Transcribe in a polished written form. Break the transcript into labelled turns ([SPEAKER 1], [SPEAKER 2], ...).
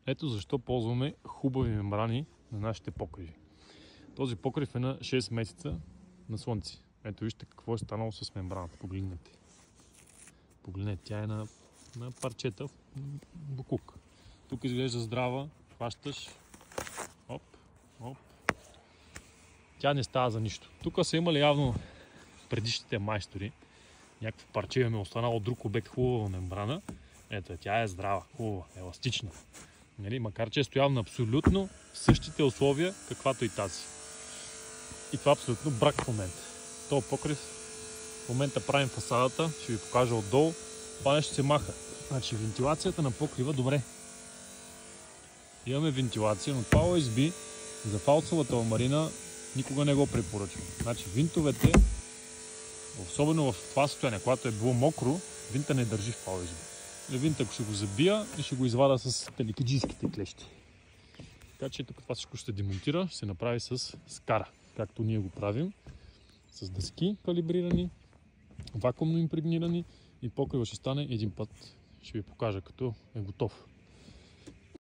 [SPEAKER 1] Ето защо ползваме хубави мембрани на нашите покриви. Този покрив е на 6 месеца на слънце. Ето вижте какво е станало с мембраната. Погледнете. Погледнете, тя е на парчета букук. Тук изглежда здрава. Хващаш. Оп, оп. Тя не става за нищо. Тук са имали явно предишните майстори. Някакво парче им е останало от друг обект, хубава мембрана. Ето, тя е здрава, хубава, еластична. Нали? Макар че е стоял на абсолютно същите условия, каквато и тази. И това е абсолютно брак в момента. Този покрив, в момента правим фасадата, ще ви покажа отдолу. Това нещо се маха. Значи вентилацията на покрива, добре. Имаме вентилация, но това OSB за фалцовата ламарина никога не го препоръчвам. Значи винтовете, особено в това състояние, когато е било мокро, винта не държи в това OSB. Винта, ако ще го забия и ще го извада с пеликаджийските клещи. Така че тук това всичко ще демонтира, ще се направи с скара, както ние го правим. С дъски калибрирани, вакуумно импрегнирани и покрива ще стане един път. Ще ви покажа като е готов.